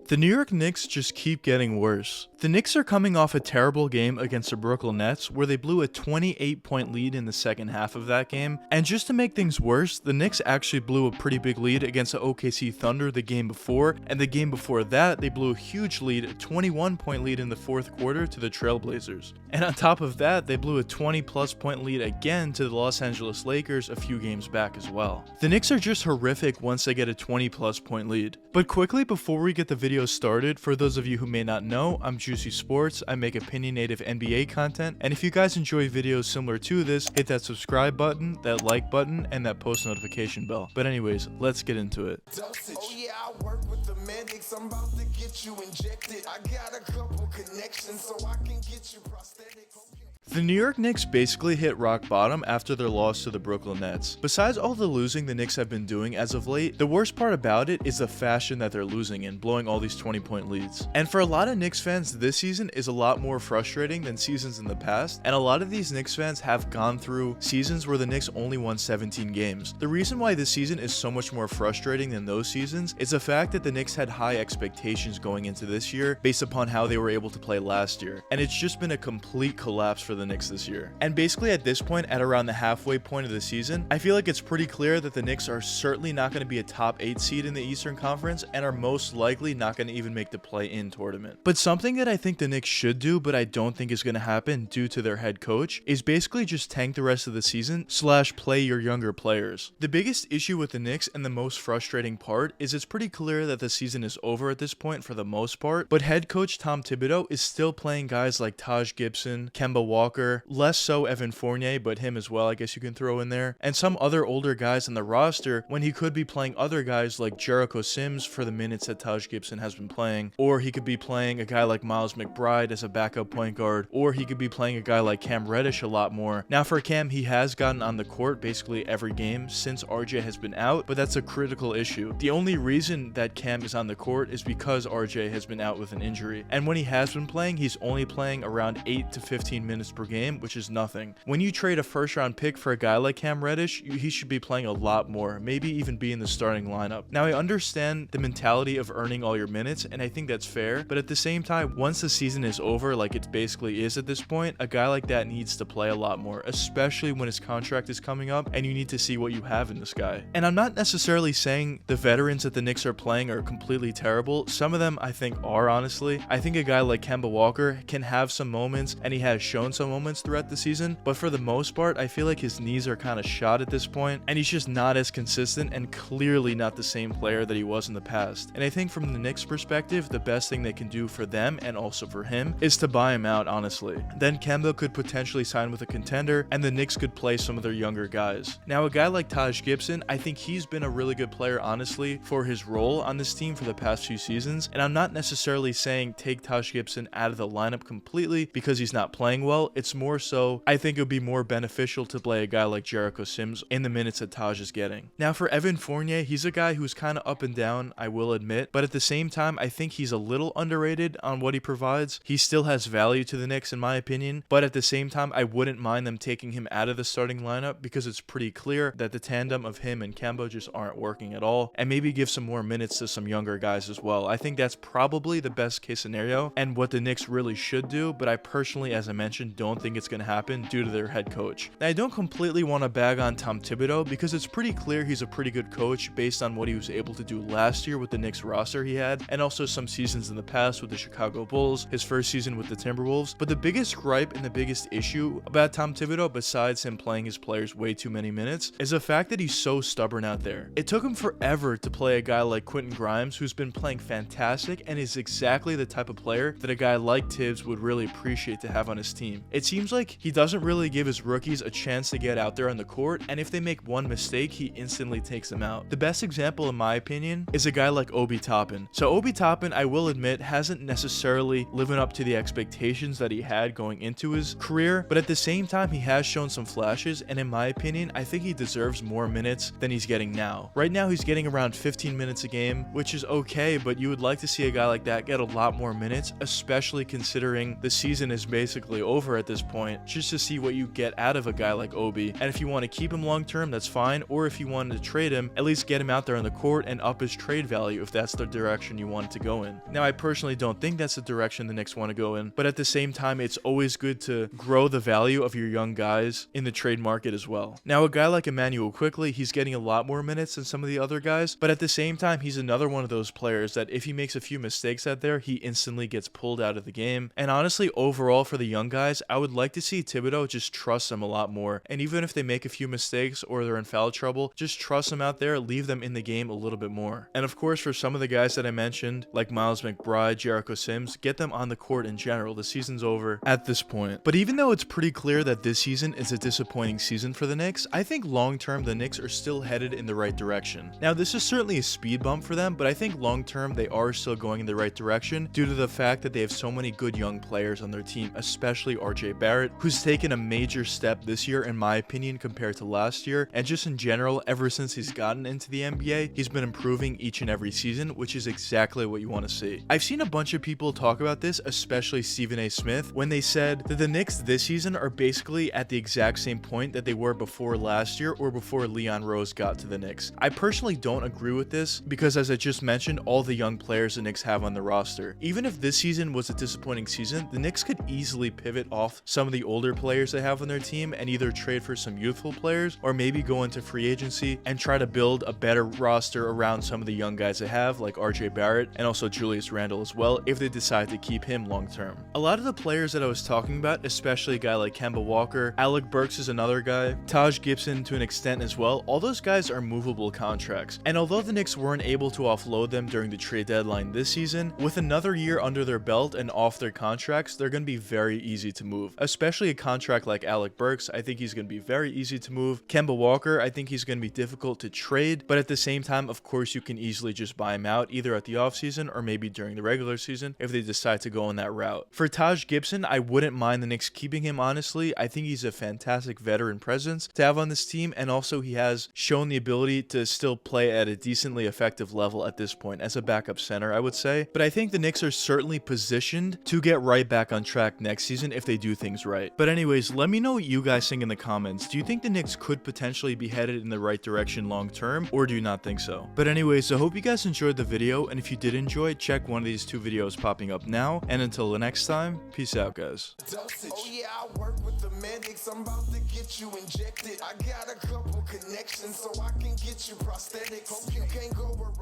The New York Knicks just keep getting worse. The Knicks are coming off a terrible game against the Brooklyn Nets where they blew a 28-point lead in the second half of that game, and just to make things worse, the Knicks actually blew a pretty big lead against the OKC Thunder the game before, and the game before that they blew a huge lead, a 21-point lead in the fourth quarter to the Trailblazers. And on top of that, they blew a 20-plus point lead again to the Los Angeles Lakers a few games back as well. The Knicks are just horrific once they get a 20-plus point lead. But quickly before we get the video started, for those of you who may not know, I'm Juicy Sports. I make opinionative NBA content, and if you guys enjoy videos similar to this, hit that subscribe button, that like button, and that post notification bell. But anyways, let's get into it. Oh yeah, I work with the medics. I'm about to get you injected. I got a couple connections so I can get you prosthetics. The New York Knicks basically hit rock bottom after their loss to the Brooklyn Nets. Besides all the losing the Knicks have been doing as of late, the worst part about it is the fashion that they're losing in, blowing all these 20-point leads. And for a lot of Knicks fans, this season is a lot more frustrating than seasons in the past, and a lot of these Knicks fans have gone through seasons where the Knicks only won 17 games. The reason why this season is so much more frustrating than those seasons is the fact that the Knicks had high expectations going into this year based upon how they were able to play last year, and it's just been a complete collapse for the Knicks this year. And basically at this point, at around the halfway point of the season, I feel like it's pretty clear that the Knicks are certainly not going to be a top 8 seed in the Eastern Conference and are most likely not going to even make the play-in tournament. But something that I think the Knicks should do, but I don't think is going to happen due to their head coach, is basically just tank the rest of the season / play your younger players. The biggest issue with the Knicks and the most frustrating part is it's pretty clear that the season is over at this point for the most part, but head coach Tom Thibodeau is still playing guys like Taj Gibson, Kemba Walker, less so Evan Fournier, but him as well I guess you can throw in there, and some other older guys in the roster when he could be playing other guys like Jericho Sims for the minutes that Taj Gibson has been playing, or he could be playing a guy like Miles McBride as a backup point guard, or he could be playing a guy like Cam Reddish a lot more. Now for Cam, he has gotten on the court basically every game since RJ has been out, but that's a critical issue. The only reason that Cam is on the court is because RJ has been out with an injury, and when he has been playing, he's only playing around 8 to 15 minutes per game, which is nothing. When you trade a first round pick for a guy like Cam Reddish, he should be playing a lot more, maybe even be in the starting lineup. Now I understand the mentality of earning all your minutes, and I think that's fair, but at the same time, once the season is over, like it basically is at this point, a guy like that needs to play a lot more, especially when his contract is coming up and you need to see what you have in this guy. And I'm not necessarily saying the veterans that the Knicks are playing are completely terrible. Some of them I think are, honestly. I think a guy like Kemba Walker can have some moments, and he has shown some moments throughout the season, but for the most part I feel like his knees are kind of shot at this point, and he's just not as consistent and clearly not the same player that he was in the past. And I think from the Knicks perspective, the best thing they can do for them and also for him is to buy him out, honestly. Then Kemba could potentially sign with a contender, and the Knicks could play some of their younger guys. Now a guy like Taj Gibson, I think he's been a really good player, honestly, for his role on this team for the past few seasons, and I'm not necessarily saying take Taj Gibson out of the lineup completely because he's not playing well. It's more so I think it would be more beneficial to play a guy like Jericho Sims in the minutes that Taj is getting. Now for Evan Fournier, he's a guy who's kind of up and down, I will admit, but at the same time I think he's a little underrated on what he provides. He still has value to the Knicks in my opinion, but at the same time I wouldn't mind them taking him out of the starting lineup because it's pretty clear that the tandem of him and Kemba just aren't working at all, and maybe give some more minutes to some younger guys as well. I think that's probably the best case scenario and what the Knicks really should do, but I personally, as I mentioned, don't think it's going to happen due to their head coach. Now I don't completely want to bag on Tom Thibodeau because it's pretty clear he's a pretty good coach based on what he was able to do last year with the Knicks roster he had, and also some seasons in the past with the Chicago Bulls, his first season with the Timberwolves. But the biggest gripe and the biggest issue about Tom Thibodeau, besides him playing his players way too many minutes, is the fact that he's so stubborn out there. It took him forever to play a guy like Quentin Grimes, who's been playing fantastic and is exactly the type of player that a guy like Tibbs would really appreciate to have on his team. It seems like he doesn't really give his rookies a chance to get out there on the court, and if they make one mistake, he instantly takes them out. The best example in my opinion is a guy like Obi Toppin. So Obi Toppin, I will admit, hasn't necessarily living up to the expectations that he had going into his career, but at the same time he has shown some flashes, and in my opinion I think he deserves more minutes than he's getting now. Right now he's getting around 15 minutes a game, which is okay, but you would like to see a guy like that get a lot more minutes, especially considering the season is basically over at this point, just to see what you get out of a guy like Obi. And if you want to keep him long term, that's fine, or if you wanted to trade him, at least get him out there on the court and up his trade value if that's the direction you want it to go in. Now, I personally don't think that's the direction the Knicks want to go in, but at the same time, it's always good to grow the value of your young guys in the trade market as well. Now, a guy like Emmanuel Quickly, he's getting a lot more minutes than some of the other guys, but at the same time, he's another one of those players that if he makes a few mistakes out there, he instantly gets pulled out of the game. And honestly, overall for the young guys, I would like to see Thibodeau just trust them a lot more. And even if they make a few mistakes or they're in foul trouble, just trust them out there, leave them in the game a little bit more. And of course, for some of the guys that I mentioned, like Miles McBride, Jericho Sims, get them on the court in general. The season's over at this point. But even though it's pretty clear that this season is a disappointing season for the Knicks, I think long term the Knicks are still headed in the right direction. Now, this is certainly a speed bump for them, but I think long term they are still going in the right direction due to the fact that they have so many good young players on their team, especially RJ Barrett, who's taken a major step this year in my opinion compared to last year, and just in general ever since he's gotten into the NBA, he's been improving each and every season, which is exactly what you want to see. I've seen a bunch of people talk about this, especially Stephen A. Smith, when they said that the Knicks this season are basically at the exact same point that they were before last year or before Leon Rose got to the Knicks. I personally don't agree with this because, as I just mentioned, all the young players the Knicks have on the roster. Even if this season was a disappointing season, the Knicks could easily pivot off some of the older players they have on their team and either trade for some youthful players or maybe go into free agency and try to build a better roster around some of the young guys they have, like RJ Barrett and also Julius Randle as well, if they decide to keep him long term. A lot of the players that I was talking about, especially a guy like Kemba Walker, Alec Burks is another guy, Taj Gibson to an extent as well, all those guys are movable contracts. And although the Knicks weren't able to offload them during the trade deadline this season, with another year under their belt and off their contracts, they're going to be very easy to move. Especially a contract like Alec Burks, I think he's going to be very easy to move. Kemba Walker, I think he's going to be difficult to trade, but at the same time, of course, you can easily just buy him out either at the offseason or maybe during the regular season if they decide to go on that route. For Taj Gibson, I wouldn't mind the Knicks keeping him, honestly. I think he's a fantastic veteran presence to have on this team, and also he has shown the ability to still play at a decently effective level at this point as a backup center, I would say. But I think the Knicks are certainly positioned to get right back on track next season if they do things right. But anyways, let me know what you guys think in the comments. Do you think the Knicks could potentially be headed in the right direction long term, or do you not think so? But anyways, I hope you guys enjoyed the video, and if you did enjoy it, check one of these two videos popping up now, and until the next time, peace out, guys. Oh yeah, I work with the medics. I'm about to get you injected. I got a couple connections so I can get you prosthetic. Hope you can't go around.